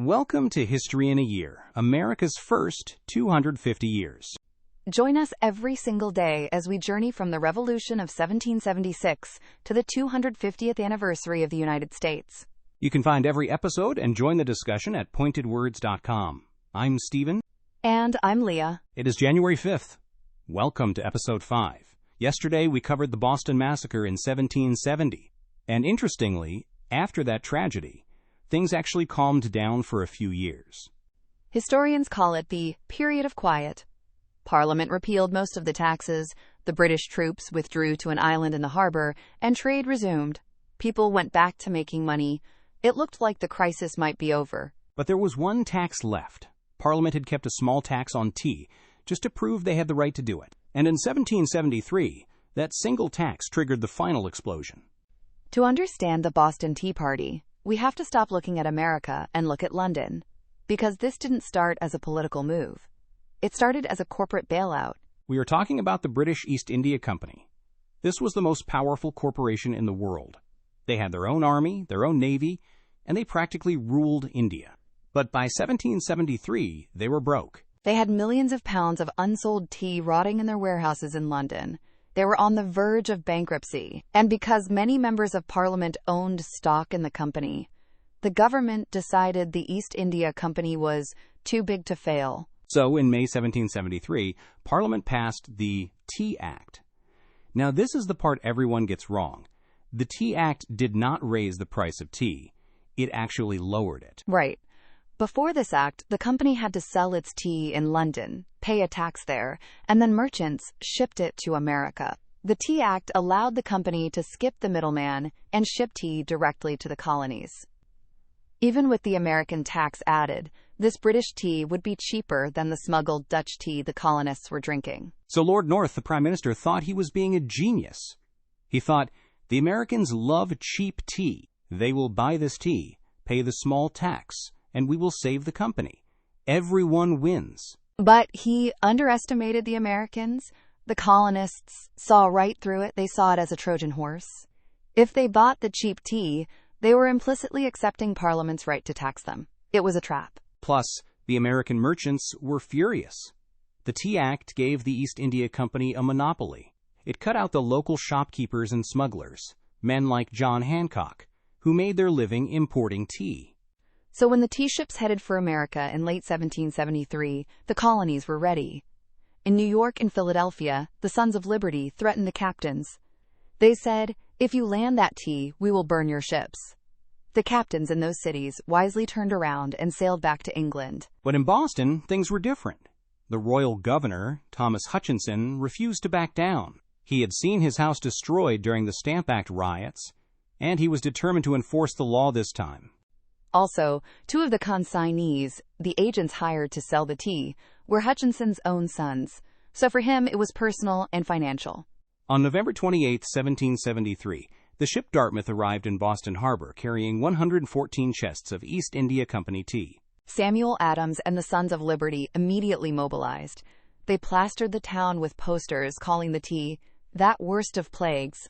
Welcome to History in a Year, America's first 250 years. Join us every single day as we journey from the Revolution of 1776 to the 250th anniversary of the United States. You can find every episode and join the discussion at pointedwords.com. I'm Stephen. And I'm Leah. It is January 5th. Welcome to Episode 5. Yesterday we covered the Boston Massacre in 1770. And interestingly, after that tragedy, things actually calmed down for a few years. Historians call it the period of quiet. Parliament repealed most of the taxes, the British troops withdrew to an island in the harbor, and trade resumed. People went back to making money. It looked like the crisis might be over. But there was one tax left. Parliament had kept a small tax on tea, just to prove they had the right to do it. And in 1773, that single tax triggered the final explosion. To understand the Boston Tea Party, we have to stop looking at America and look at London, because this didn't start as a political move. It started as a corporate bailout. We are talking about the British East India Company. This was the most powerful corporation in the world. They had their own army, their own navy, and they practically ruled India. But by 1773, they were broke. They had millions of pounds of unsold tea rotting in their warehouses in London. They were on the verge of bankruptcy, and because many members of Parliament owned stock in the company, the government decided the East India Company was too big to fail. So, in May 1773, Parliament passed the Tea Act. Now, this is the part everyone gets wrong. The Tea Act did not raise the price of tea. It actually lowered it. Right. Before this act, the company had to sell its tea in London, pay a tax there, and then merchants shipped it to America. The Tea Act allowed the company to skip the middleman and ship tea directly to the colonies. Even with the American tax added, this British tea would be cheaper than the smuggled Dutch tea the colonists were drinking. So Lord North, the Prime Minister, thought he was being a genius. He thought, the Americans love cheap tea. They will buy this tea, pay the small tax, and we will save the company. Everyone wins. But he underestimated the Americans. The colonists saw right through it. They saw it as a Trojan horse. If they bought the cheap tea, they were implicitly accepting Parliament's right to tax them. It was a trap. Plus, the American merchants were furious. The Tea Act gave the East India Company a monopoly. It cut out the local shopkeepers and smugglers, men like John Hancock, who made their living importing tea. So when the tea ships headed for America in late 1773, the colonies were ready. In New York and Philadelphia, the Sons of Liberty threatened the captains. They said, if you land that tea, we will burn your ships. The captains in those cities wisely turned around and sailed back to England. But in Boston, things were different. The royal governor, Thomas Hutchinson, refused to back down. He had seen his house destroyed during the Stamp Act riots, and he was determined to enforce the law this time. Also, two of the consignees, the agents hired to sell the tea, were Hutchinson's own sons. So for him, it was personal and financial. On November 28, 1773, the ship Dartmouth arrived in Boston Harbor carrying 114 chests of East India Company tea. Samuel Adams and the Sons of Liberty immediately mobilized. They plastered the town with posters calling the tea that worst of plagues.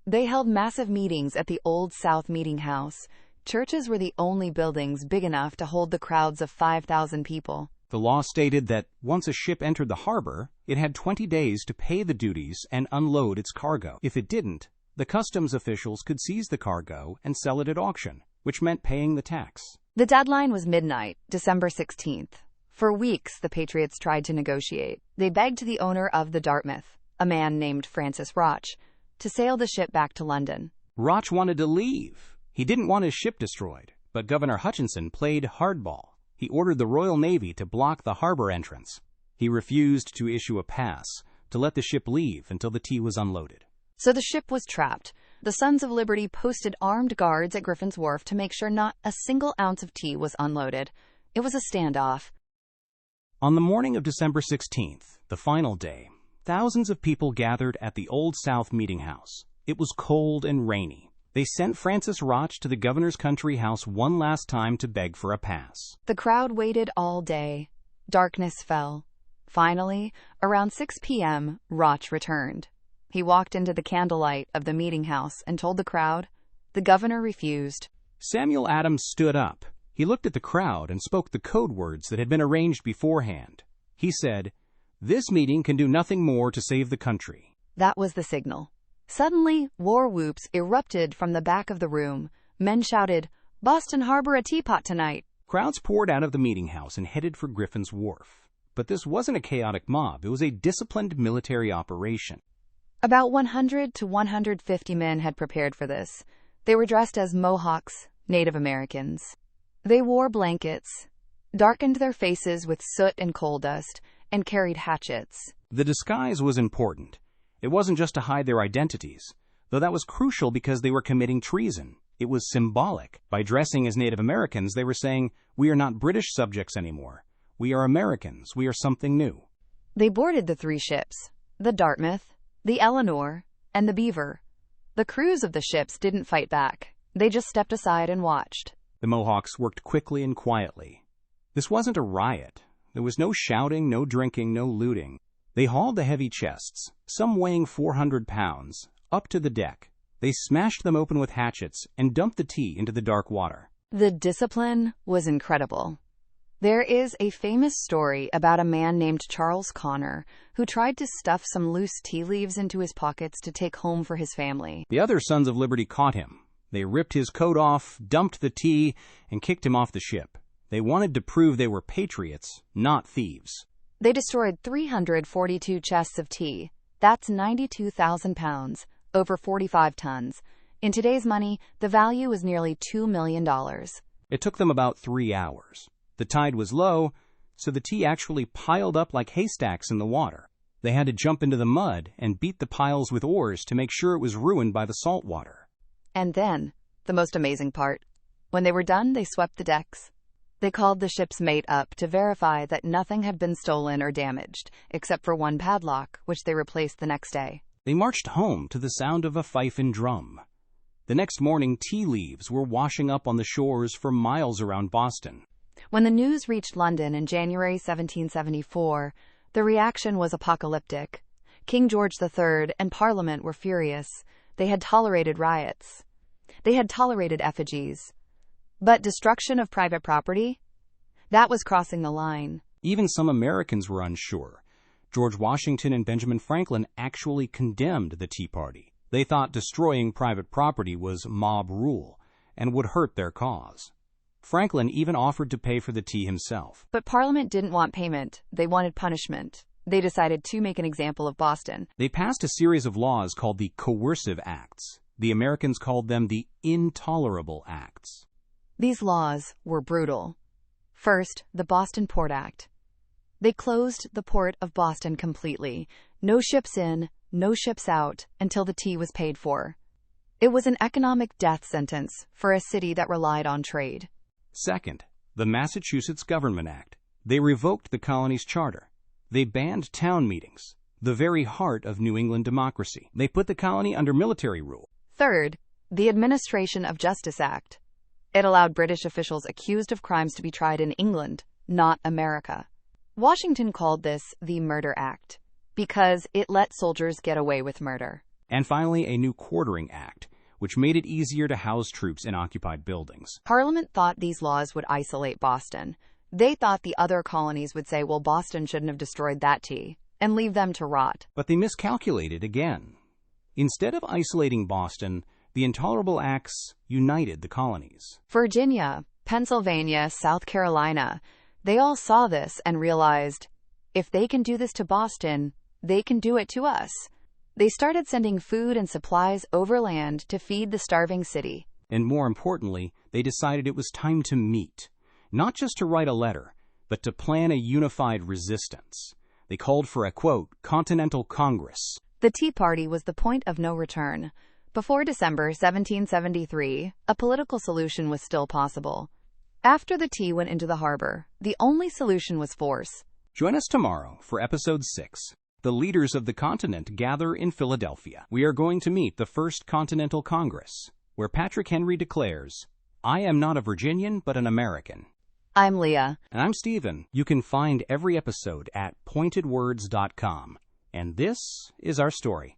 They held massive meetings at the Old South Meeting House. Churches were the only buildings big enough to hold the crowds of 5,000 people. The law stated that once a ship entered the harbor, it had 20 days to pay the duties and unload its cargo. If it didn't, the customs officials could seize the cargo and sell it at auction, which meant paying the tax. The deadline was midnight, December 16th. For weeks, the Patriots tried to negotiate. They begged the owner of the Dartmouth, a man named Francis Roch, to sail the ship back to London. Roch wanted to leave. He didn't want his ship destroyed, but Governor Hutchinson played hardball. He ordered the Royal Navy to block the harbor entrance. He refused to issue a pass to let the ship leave until the tea was unloaded. So the ship was trapped. The Sons of Liberty posted armed guards at Griffin's Wharf to make sure not a single ounce of tea was unloaded. It was a standoff. On the morning of December 16th, the final day, thousands of people gathered at the Old South Meeting House. It was cold and rainy. They sent Francis Roch to the governor's country house one last time to beg for a pass. The crowd waited all day. Darkness fell. Finally, around 6 p.m., Roch returned. He walked into the candlelight of the meeting house and told the crowd. The governor refused. Samuel Adams stood up. He looked at the crowd and spoke the code words that had been arranged beforehand. He said, "This meeting can do nothing more to save the country." That was the signal. Suddenly, war whoops erupted from the back of the room. Men shouted, "Boston Harbor a teapot tonight." Crowds poured out of the meeting house and headed for Griffin's Wharf. But this wasn't a chaotic mob. It was a disciplined military operation. About 100 to 150 men had prepared for this. They were dressed as Mohawks, Native Americans. They wore blankets, darkened their faces with soot and coal dust, and carried hatchets. The disguise was important. It wasn't just to hide their identities, though that was crucial because they were committing treason. It was symbolic. By dressing as Native Americans, they were saying, "We are not British subjects anymore. We are Americans. We are something new." They boarded the 3 ships, the Dartmouth, the Eleanor, and the Beaver. The crews of the ships didn't fight back. They just stepped aside and watched. The Mohawks worked quickly and quietly. This wasn't a riot. There was no shouting, no drinking, no looting. They hauled the heavy chests, some weighing 400 pounds, up to the deck. They smashed them open with hatchets and dumped the tea into the dark water. The discipline was incredible. There is a famous story about a man named Charles Connor who tried to stuff some loose tea leaves into his pockets to take home for his family. The other Sons of Liberty caught him. They ripped his coat off, dumped the tea, and kicked him off the ship. They wanted to prove they were patriots, not thieves. They destroyed 342 chests of tea. That's 92,000 pounds, over 45 tons. In today's money, the value is nearly $2 million. It took them about 3 hours. The tide was low, so the tea actually piled up like haystacks in the water. They had to jump into the mud and beat the piles with oars to make sure it was ruined by the salt water. And then, the most amazing part, when they were done, they swept the decks. They called the ship's mate up to verify that nothing had been stolen or damaged, except for one padlock, which they replaced the next day. They marched home to the sound of a fife and drum. The next morning, tea leaves were washing up on the shores for miles around Boston. When the news reached London in January 1774, the reaction was apocalyptic. King George III and Parliament were furious. They had tolerated riots. They had tolerated effigies. But destruction of private property? That was crossing the line. Even some Americans were unsure. George Washington and Benjamin Franklin actually condemned the Tea Party. They thought destroying private property was mob rule and would hurt their cause. Franklin even offered to pay for the tea himself. But Parliament didn't want payment. They wanted punishment. They decided to make an example of Boston. They passed a series of laws called the Coercive Acts. The Americans called them the Intolerable Acts. These laws were brutal. First, the Boston Port Act. They closed the port of Boston completely. No ships in, no ships out, until the tea was paid for. It was an economic death sentence for a city that relied on trade. Second, the Massachusetts Government Act. They revoked the colony's charter. They banned town meetings, the very heart of New England democracy. They put the colony under military rule. Third, the Administration of Justice Act. It allowed British officials accused of crimes to be tried in England, not America. Washington called this the Murder Act because it let soldiers get away with murder. And finally, a new Quartering Act, which made it easier to house troops in occupied buildings. Parliament thought these laws would isolate Boston. They thought the other colonies would say, well, Boston shouldn't have destroyed that tea, and leave them to rot. But they miscalculated again. Instead of isolating Boston, the Intolerable Acts united the colonies. Virginia, Pennsylvania, South Carolina, they all saw this and realized, if they can do this to Boston, they can do it to us. They started sending food and supplies overland to feed the starving city. And more importantly, they decided it was time to meet. Not just to write a letter, but to plan a unified resistance. They called for a, quote, Continental Congress. The Tea Party was the point of no return. Before December 1773, a political solution was still possible. After the tea went into the harbor, the only solution was force. Join us tomorrow for Episode 6. The leaders of the continent gather in Philadelphia. We are going to meet the First Continental Congress, where Patrick Henry declares, I am not a Virginian, but an American. I'm Leah. And I'm Stephen. You can find every episode at pointedwords.com. And this is our story.